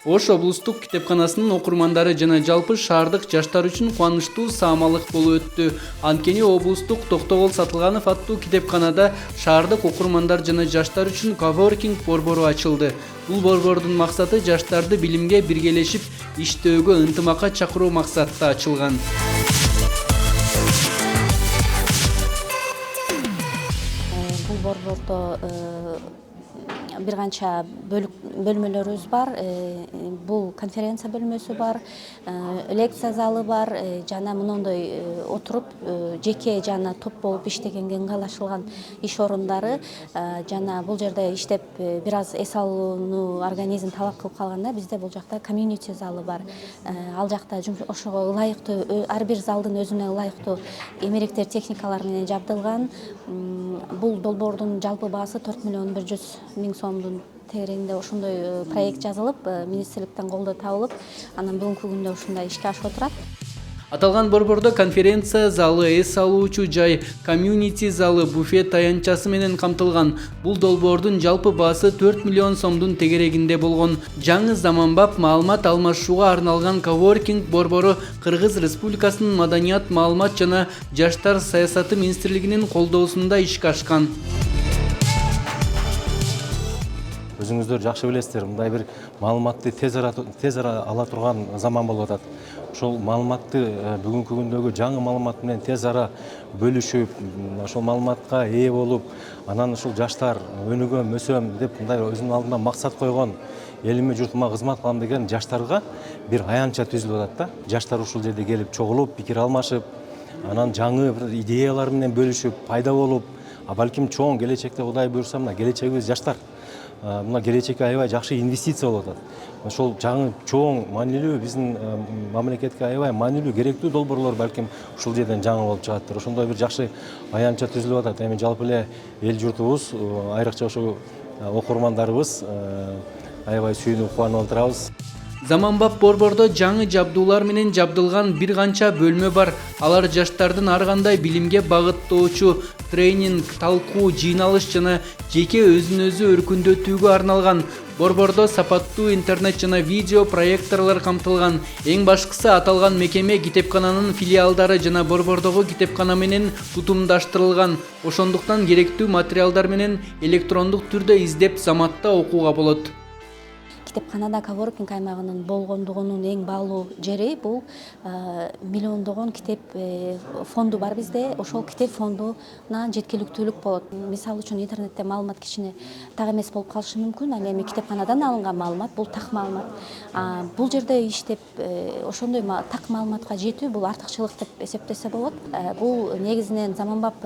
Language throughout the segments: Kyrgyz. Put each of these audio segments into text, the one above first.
Ош облустук китепканасынын окурмандары жана жалпы шаардык жаштар үчүн кубанычтуу саамалык болуп өттү. Анткени облустук Токтогул Сатылганов аттуу китепканада шаардык окурмандар жана жаштар үчүн коворкинг борбору ачылды. Бул борбордун максаты жаштарды билимге биргелешип иштөөгө ынтымакка чакыруу максатта ачылган. Бул борбордо бир канча бөлмөлөрүбүз бар. Бул конференция бөлмөсү бар, лекция залы бар, жана мындай отуруп жеке жана топ болуп иштегенге ыңгайлашылган иш орундары, жана бул жерде иштеп бир аз эс алууну организм талап кылып калганда бизде бул жакта комьюнити залы бар. Ал жакта ошого ылайыктуу, ар бир залдын өзүнө ылайыктуу эмеректер, техникалар менен жабдылган. Бул долбоордун жалпы баасы 4.100.000 сомдун тегерегинде ошондой проект жазылып, министрликтен колдоо табылып, анан бүгүнкү күндө ушундай ишке ашып отурат. Аталган борбордо конференция залы, эс алуучу жай, комьюнити залы, буфет таянчасы менен камтылган. Бул долбоордун жалпы баасы 4 миллион сомдун тегерегинде болгон. Жаңы заманбап маалымат алмашууга арналган коворкинг борбору Кыргыз Республикасынын Маданият, маалымат жана жаштар саясаты министрлигинин колдоосунда ишке ашкан. Өзүңүздөр жакшы билесиздер, мындай бир маалыматты тез ара ала турган заман болуп атат. Ошол маалыматты бүгүнкү күндөгү жаңы маалымат менен тез ара бөлүшүп, ошол маалыматка ээ болуп, анан ушул жаштар өнүгөм, өсөм деп мындай өзүнүн алдына максат койгон, элиме журтума кызмат кылам деген жаштарга бир аянтча түзүлүп атат да. Жаштар ушул жерде келип чогулуп, пикир алмашып, анан жаңы бир идеялар менен бөлүшүп, пайда болуп, балким чоң келечекте Кудай буйрса, мына келечегибиз жаштар. Мына келечекке аябай жакшы инвестиция болуп атат. Ошол жаңы чоң маанилүү биздин мамлекетке аябай маанилүү керектүү долбоорлор балким ушул жерден жаңы болуп чыгаттыр. Ошондой бир жакшы аянтча түзүлүп атат. Эми жалпы эле эл журтубуз, айрыкча ошо окурмандарыбыз аябай сүйүнүп кубанып отурабыз. Заманбап борбордо жаңы жабдуулар менен жабдылган бир канча бөлмө бар. Алар жаштардын ар кандай билимге багыттоочу тренинг, талкуу, жыйналыш жана жеке өзүн өзү өркүндөтүүгө арналган. Борбордо сапаттуу интернет жана видео проекторлор камтылган. Эң башкысы аталган мекеме китепкананын филиалдары жана борбордогу китепкана менен тутумдаштырылган. Ошондуктан керектүү материалдар менен электрондук түрдө издеп заматта окууга болот. Китепканада коворкинг аймагынын болгондугунун эң баалуу жери бул миллиондогон китеп фонду бар бизде. Ошол китеп фондуна жеткиликтүүлүк болот. Мисалы үчүн интернетте маалымат кичине так эмес болуп калышы мүмкүн. Ал эми китепканадан алынган маалымат бул так маалымат. Бул жерде иштеп ошондой так маалыматка жетүү бул артыкчылык деп эсептесе болот. Бул негизинен заманбап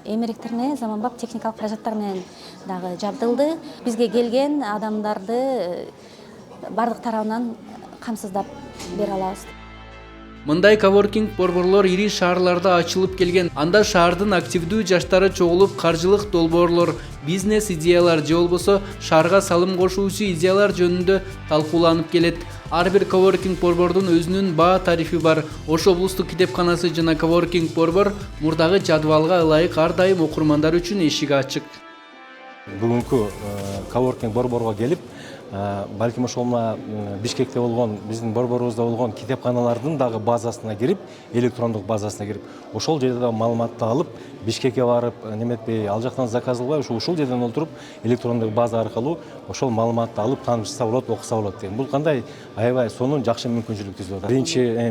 эмеректер менен, заманбап техникалык каражаттар менен дагы жабдылды. Бизге келген адамдарды бардык тарабынан камсыздап бере алабыз. Мындай коворкинг борборлор ири шаарларда ачылып келген. Анда шаардын активдүү жаштары чогулуп каржылык долбоорлор, бизнес идеялар же болбосо шаарга салым кошуучу идеялар жөнүндө талкууланып келет. Ар бир коворкинг борбордун өзүнүн баа тарифи бар. Ош облустук китепканасы жана коворкинг борбор мурдагы жадвалга ылайык ар дайым окурмандар үчүн эшиги ачык. Бүгүнкү коворкинг борборго келип, балким ошол Бишкекте болгон, биздин борборубузда болгон китепканалардын дагы базасына кирип, электрондук базасына кирип, ошол жерде да маалыматты алып, Бишкекке барып, неметпей, ал жактан заказ кылбай, ушул жерден олтуруп, электрондук база аркылуу ошол маалыматты алып, таанышса болот, окуса болот деген. Бул кандай аябай сонун жакшы мүмкүнчүлүк түзүп атат.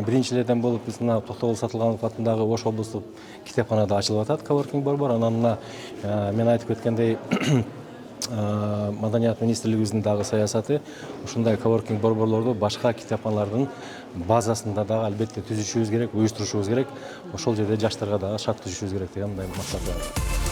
Биринчилерден болуп биз мына Токтогул Сатылганов атындагы Ош облустук китепканада ачылып атат коворкинг борбор. Анан мына мен айтып кеткендей Маданият министрлигибиздин дагы саясаты ушундай коворкинг борборлорду башка китепканалардын базасында дагы албетте түзүшүбүз керек, уюштурушубуз керек. Ошол жерде жаштарга дагы шарт түзүшүбүз керек деген мындай максат бар.